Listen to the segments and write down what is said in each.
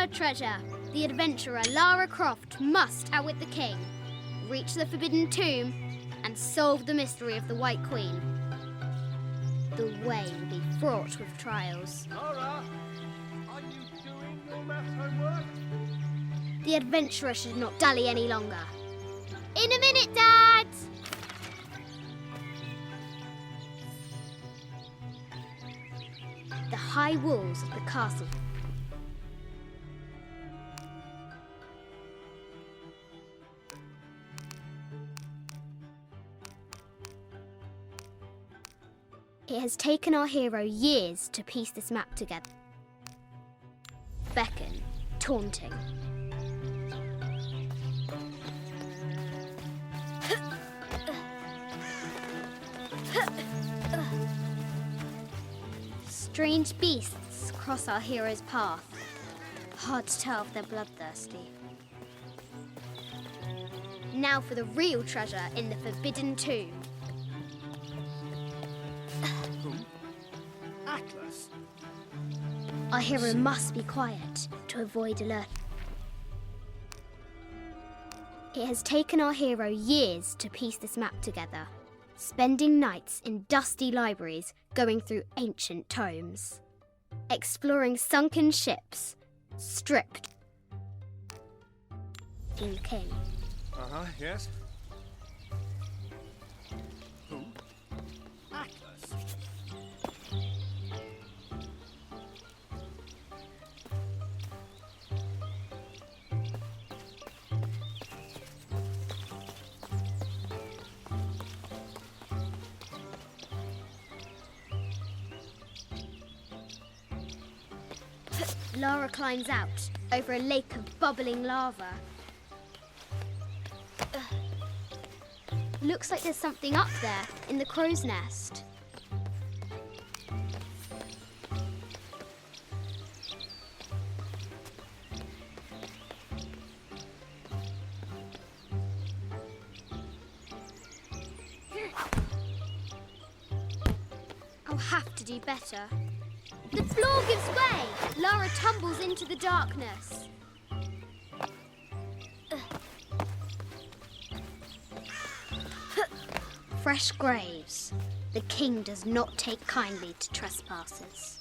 her treasure. The adventurer Lara Croft must outwit the king, reach the forbidden tomb, and solve the mystery of the White Queen. The way will be fraught with trials. Lara, are you doing your maths homework? The adventurer should not dally any longer. In a minute, Dad! The high walls of the castle. It has taken our hero years to piece this map together. Beckon, taunting. Strange beasts cross our hero's path. Hard to tell if they're bloodthirsty. Now for the real treasure in the forbidden tomb. Atlas. Our hero must be quiet to avoid alert. It has taken our hero years to piece this map together, spending nights in dusty libraries going through ancient tomes, exploring sunken ships, stripped in king. Yes. Who? Atlas. Lara climbs out over a lake of bubbling lava. Looks like there's something up there in the crow's nest. I'll have to do better. The floor gives way! Lara tumbles into the darkness. Fresh graves. The king does not take kindly to trespassers.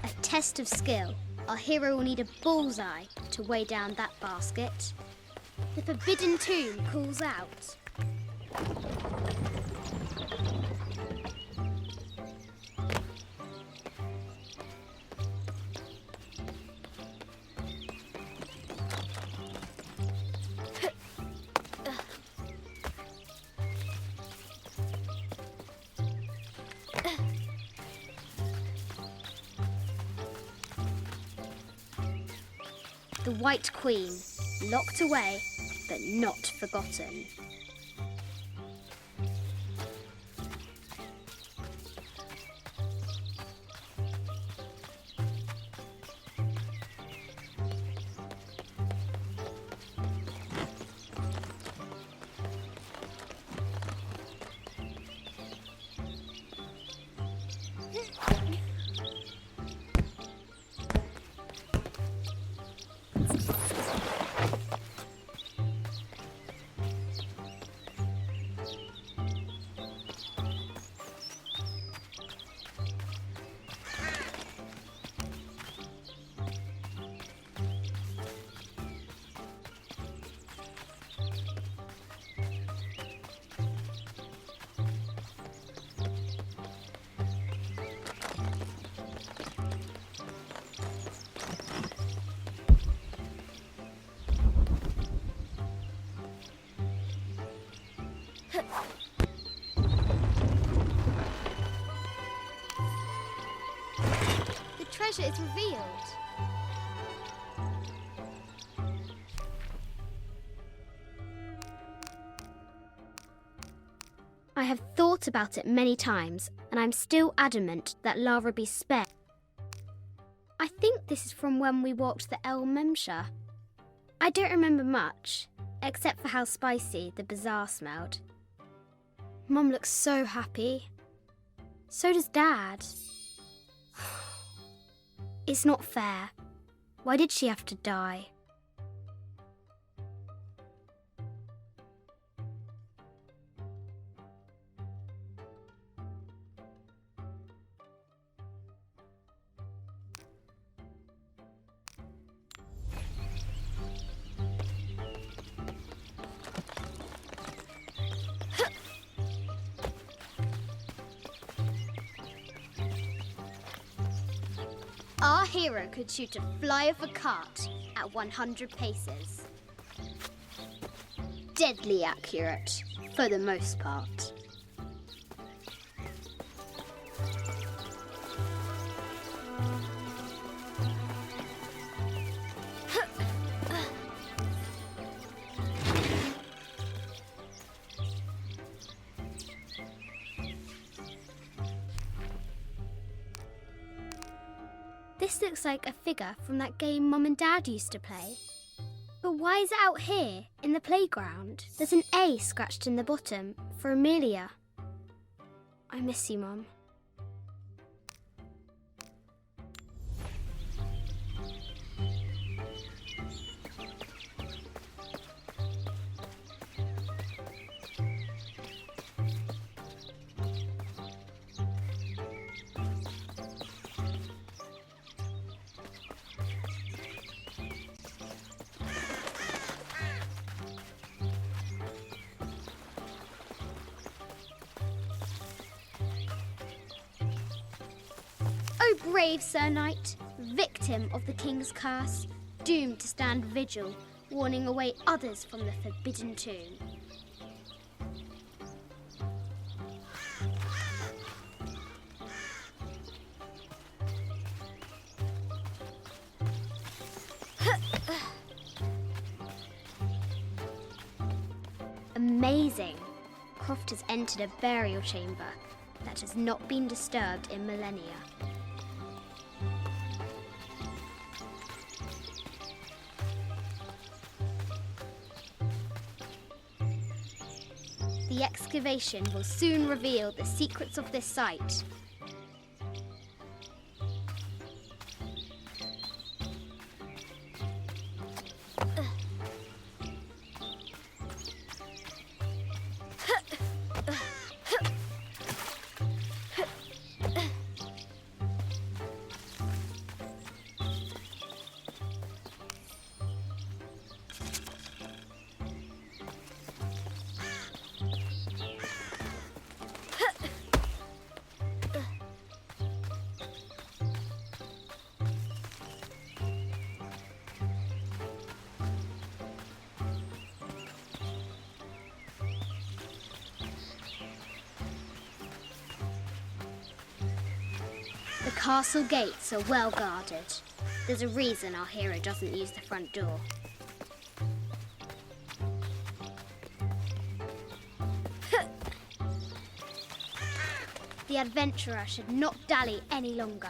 A test of skill. Our hero will need a bullseye to weigh down that basket. The forbidden tomb calls out. The White Queen, locked away, but not forgotten. treasure is revealed. I have thought about it many times, and I'm still adamant that Lara be spared. I think this is from when we walked the El Memsha. I don't remember much, except for how spicy the bazaar smelled. Mum looks so happy. So does Dad. It's not fair. Why did she have to die? Our hero could shoot a fly of a cart at 100 paces. Deadly accurate, for the most part. This looks like a figure from that game Mum and Dad used to play. But why is it out here, in the playground? There's an A scratched in the bottom, for Amelia. I miss you, Mum. O brave Sir Knight, victim of the King's curse, doomed to stand vigil, warning away others from the forbidden tomb. Amazing! Croft has entered a burial chamber that has not been disturbed in millennia. The excavation will soon reveal the secrets of this site. The castle gates are well guarded. There's a reason our hero doesn't use the front door. The adventurer should not dally any longer.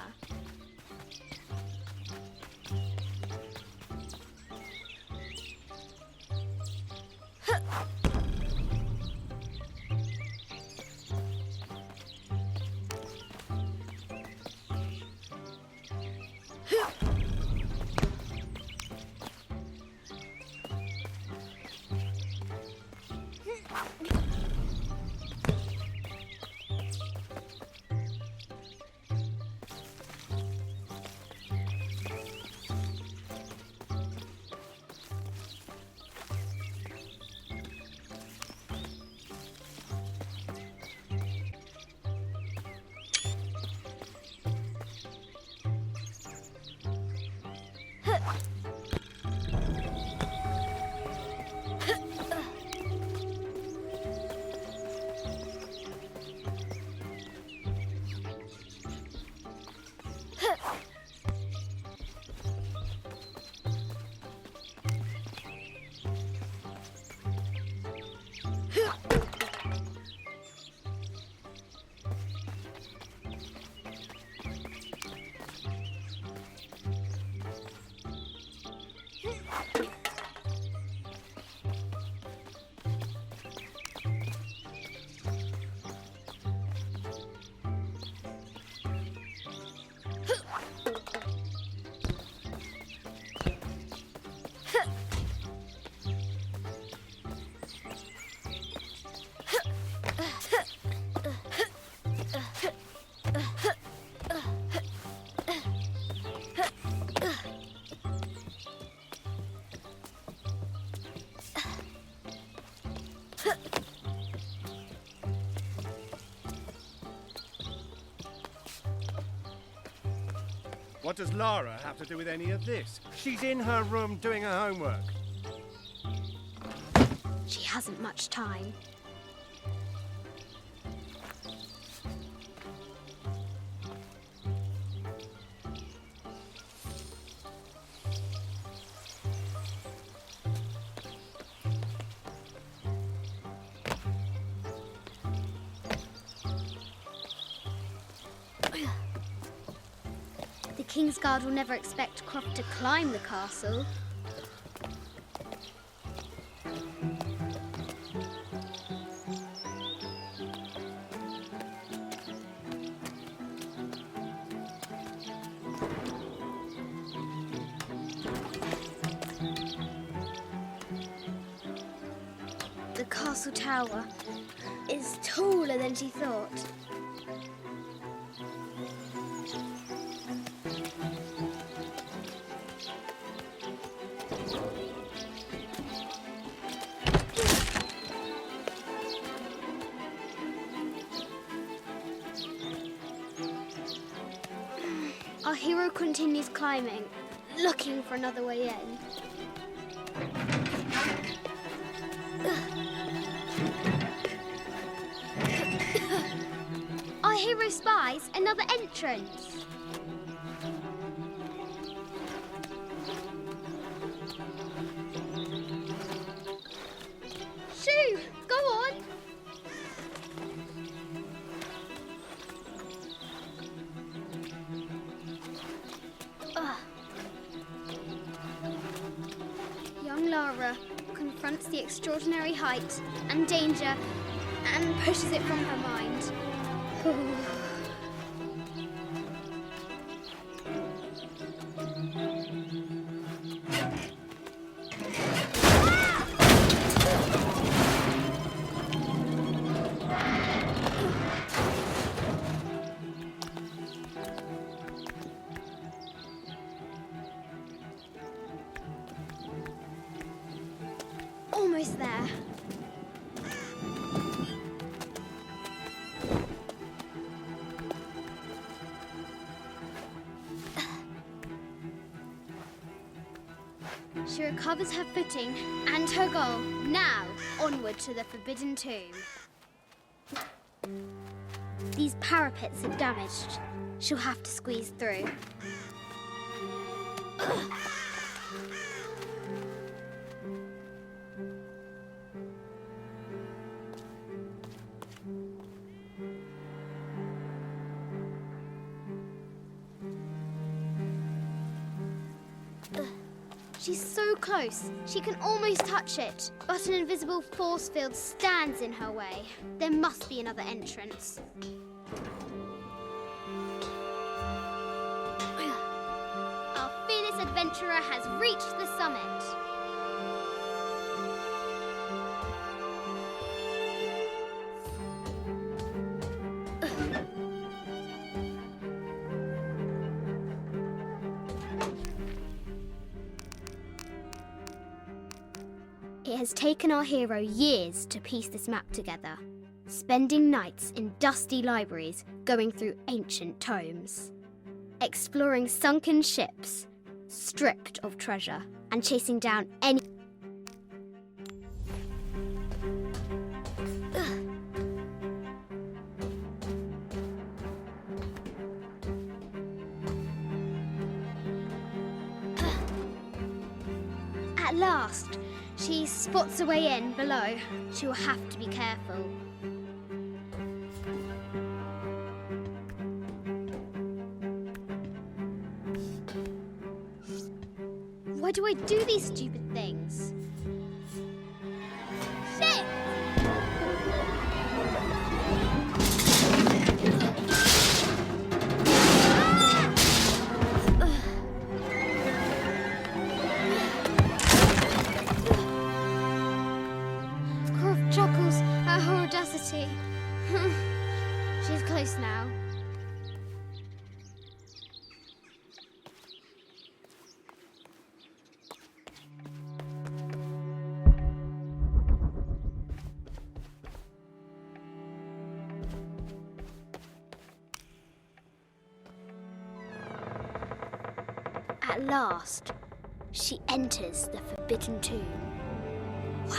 What does Lara have to do with any of this? She's in her room doing her homework. She hasn't much time. The Kingsguard will never expect Croft to climb the castle. The castle tower is taller than she thought. Our hero continues climbing, looking for another way in. Our hero spies another entrance. Shoo! Go on! Young Lara confronts the extraordinary height and danger and pushes it from her mind. Almost there. She recovers her footing and her goal. Now, onward to the Forbidden Tomb. These parapets are damaged. She'll have to squeeze through. She's so close, she can almost touch it, but an invisible force field stands in her way. There must be another entrance. Our fearless adventurer has reached the summit. It has taken our hero years to piece this map together, spending nights in dusty libraries going through ancient tomes, exploring sunken ships, stripped of treasure, and chasing down any... At last, she spots a way in below. She will have to be careful. Why do I do these stupid things? Shit! Croft chuckles at her audacity. She's close now. At last, she enters the Forbidden Tomb. Wow!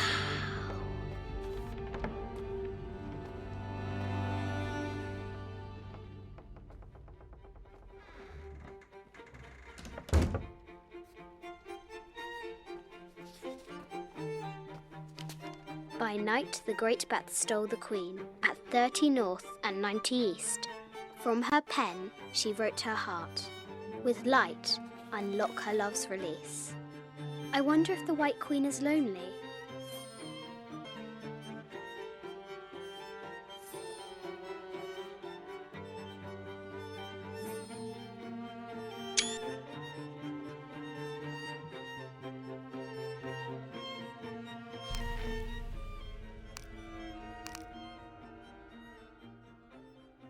By night, the Great Bat stole the Queen at 30 North and 90 East. From her pen, she wrote her heart. With light, unlock her love's release. I wonder if the White Queen is lonely.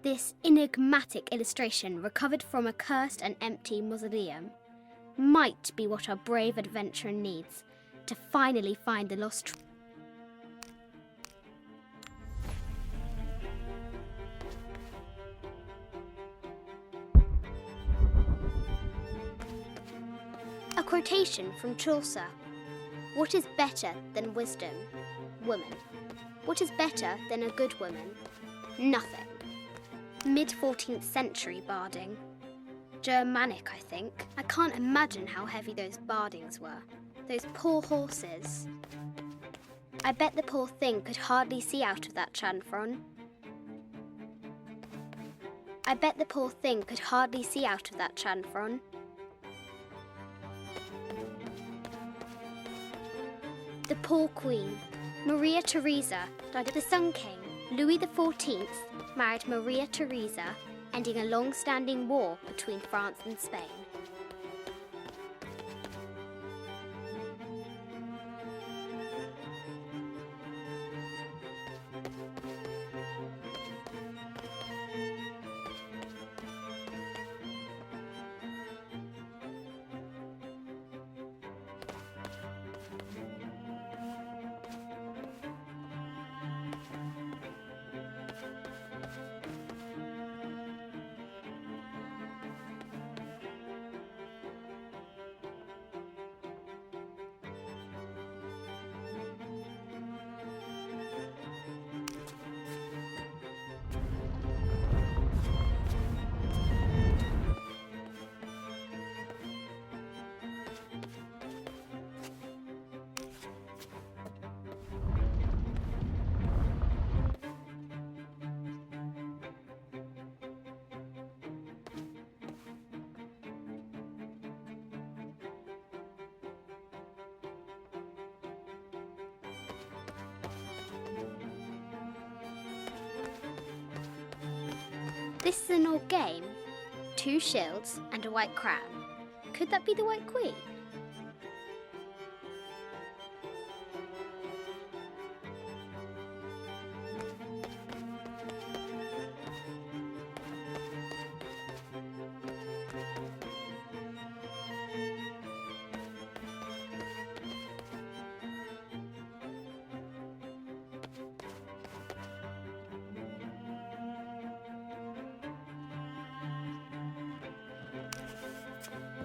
This enigmatic illustration, recovered from a cursed and empty mausoleum, might be what our brave adventurer needs to finally find the lost A quotation from Chaucer. What is better than wisdom? Woman. What is better than a good woman? Nothing. Mid-14th century barding. Germanic, I think. I can't imagine how heavy those bardings were. Those poor horses. I bet the poor thing could hardly see out of that chanfron. I bet the poor thing could hardly see out of that chanfron. The poor Queen. Maria Theresa died of the Sun King. Louis XIV married Maria Theresa, ending a long-standing war between France and Spain. This is an old game. 2 shields and a white crown. Could that be the White Queen?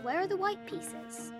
Where are the white pieces?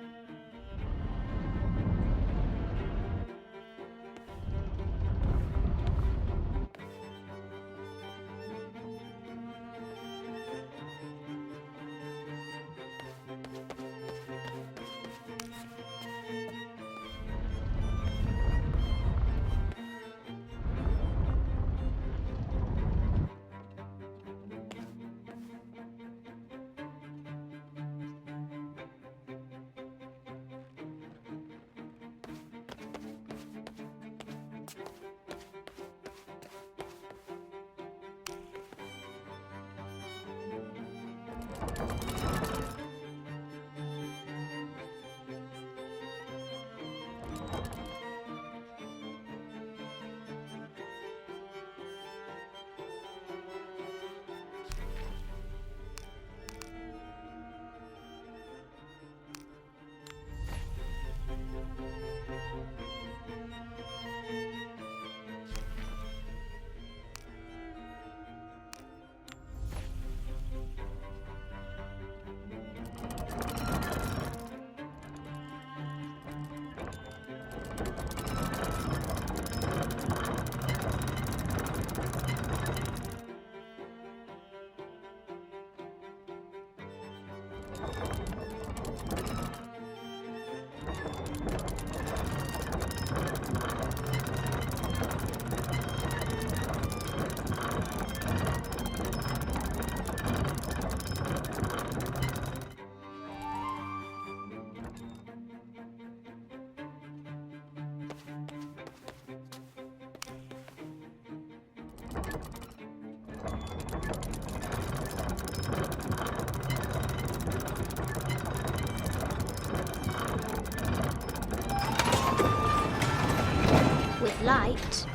With light,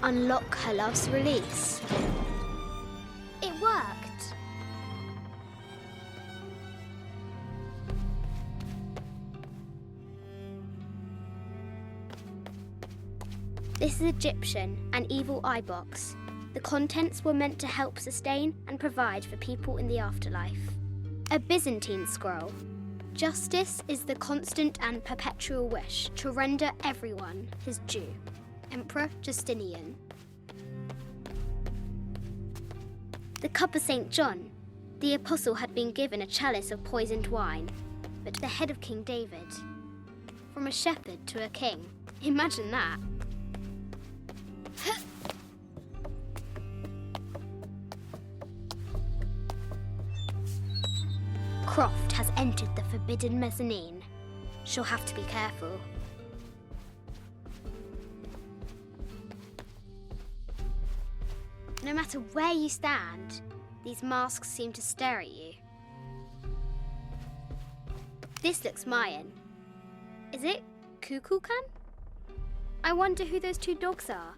unlock her love's release. It worked! This is Egyptian, an evil eye box. The contents were meant to help sustain and provide for people in the afterlife. A Byzantine scroll. Justice is the constant and perpetual wish to render everyone his due. Emperor Justinian. The cup of St. John. The apostle had been given a chalice of poisoned wine, but the head of King David. From a shepherd to a king. Imagine that. Croft has entered the forbidden mezzanine. She'll have to be careful. No matter where you stand, these masks seem to stare at you. This looks Mayan. Is it Kukulkan? I wonder who those two dogs are.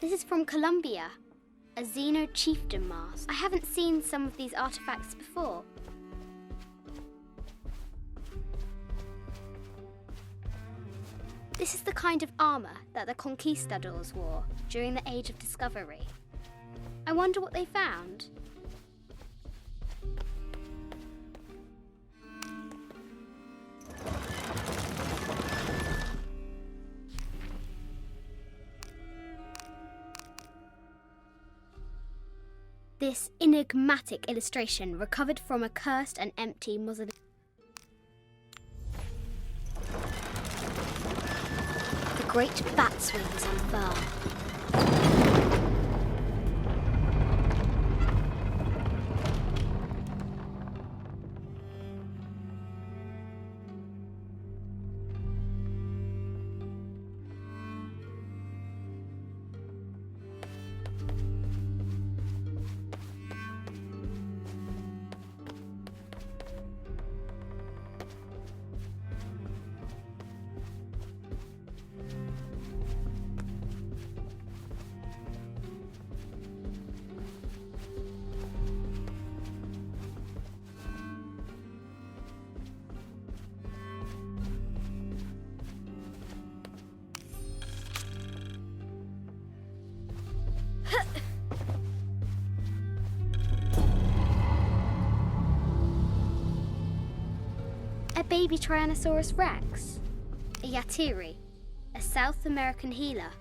This is from Colombia, a Xeno chieftain mask. I haven't seen some of these artifacts before. This is the kind of armour that the conquistadors wore during the Age of Discovery. I wonder what they found. This enigmatic illustration recovered from a cursed and empty mausoleum. The great bat's wings unfurl. A baby Tyrannosaurus Rex, a Yatiri, a South American healer.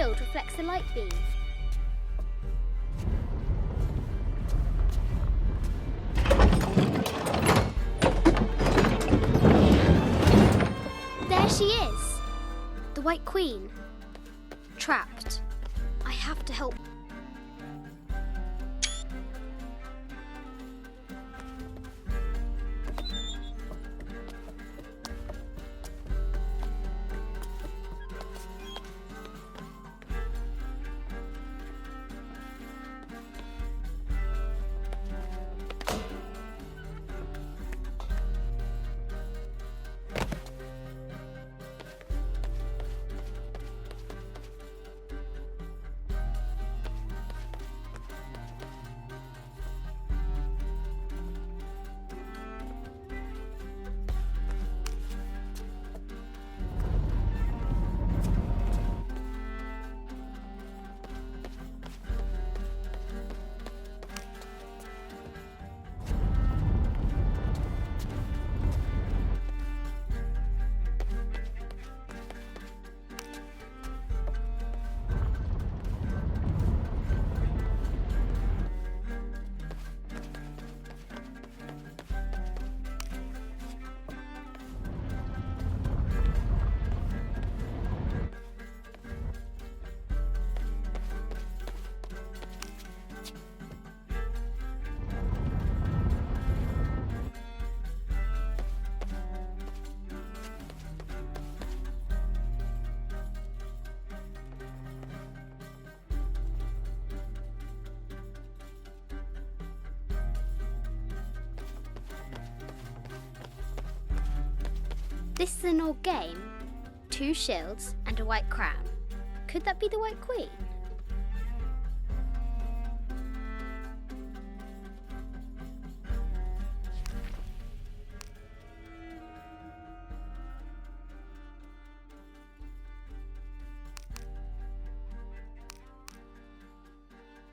shield reflects the light beam. There she is! The White Queen. Trapped. I have to help. This is an old game. 2 shields and a white crown. Could that be the White Queen?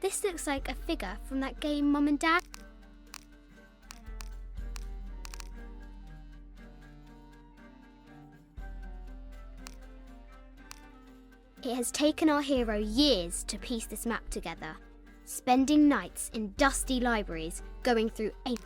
This looks like a figure from that game Mum and Dad. It has taken our hero years to piece this map together, spending nights in dusty libraries going through ancient.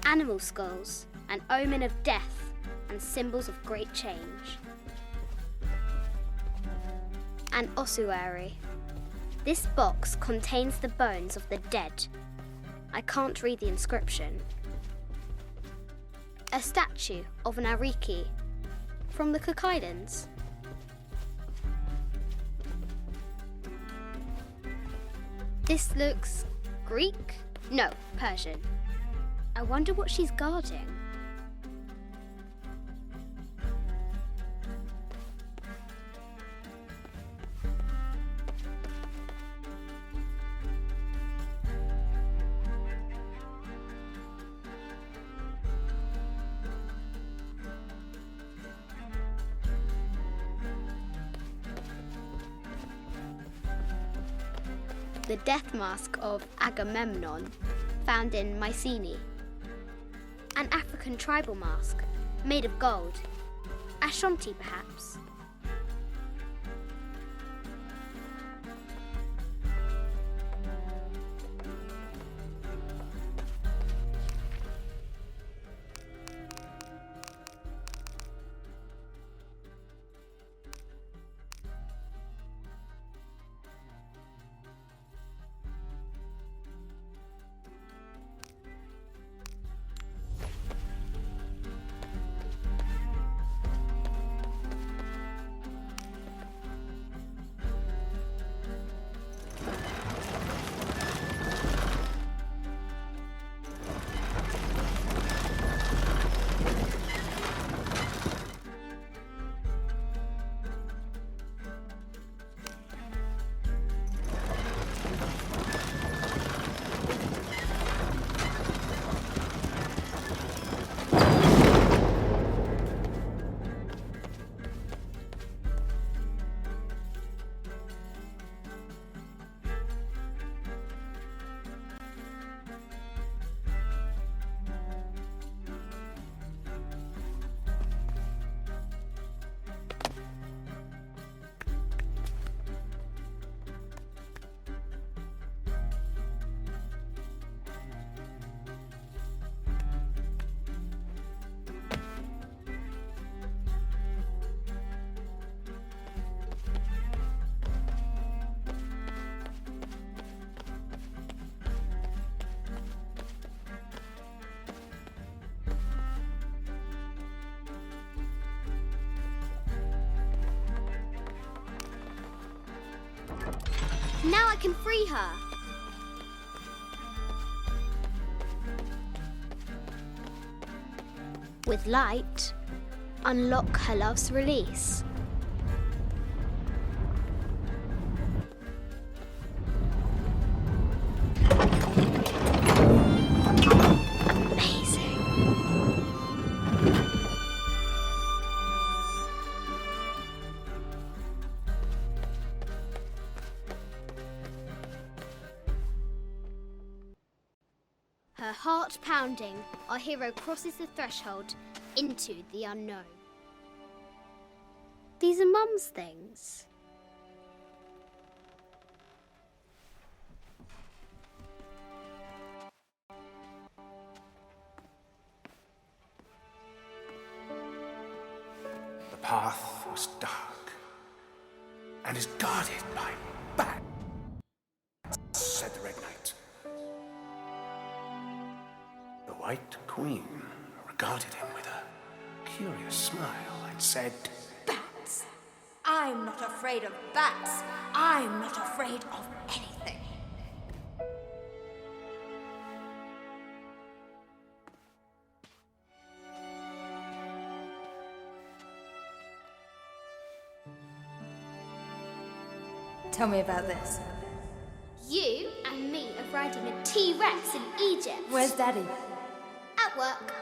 Animal skulls, an omen of death and symbols of great change. An ossuary. This box contains the bones of the dead. I can't read the inscription. A statue of an Ariki from the Cook Islands. This looks Greek? No, Persian. I wonder what she's guarding. The death mask of Agamemnon, found in Mycenae. An African tribal mask, made of gold. Ashanti, perhaps. Now I can free her. With light, unlock her love's release. Amazing. Her heart pounding, our hero crosses the threshold into the unknown. These are Mum's things. The path was dark and is guarded by bats, said the Red Knight. The White Queen regarded him with a curious smile and said, Bats! I'm not afraid of bats. I'm not afraid of anything. Tell me about this. You and me are riding a T-Rex in Egypt. Where's Daddy? At work.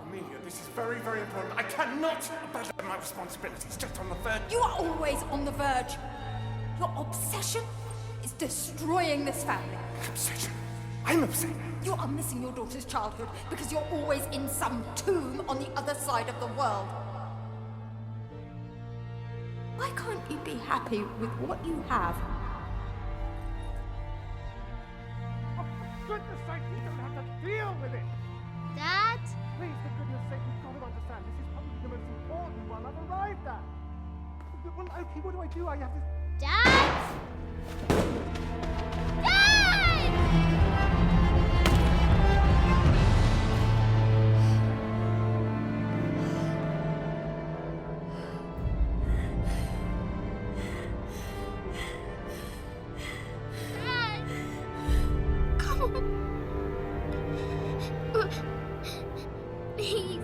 Amelia, this is very, very important. I cannot abandon my responsibilities just on the verge. You are always on the verge. Your obsession is destroying this family. Obsession. I'm upset. You are missing your daughter's childhood because you're always in some tomb on the other side of the world. Why can't you be happy with what you have? For goodness sake, you don't have to deal with it. Dad? Please, for goodness sake, you've got to understand. This is probably the most important one I've arrived at. Well, okay, what do I do? I have to... Dad? Come on. Please.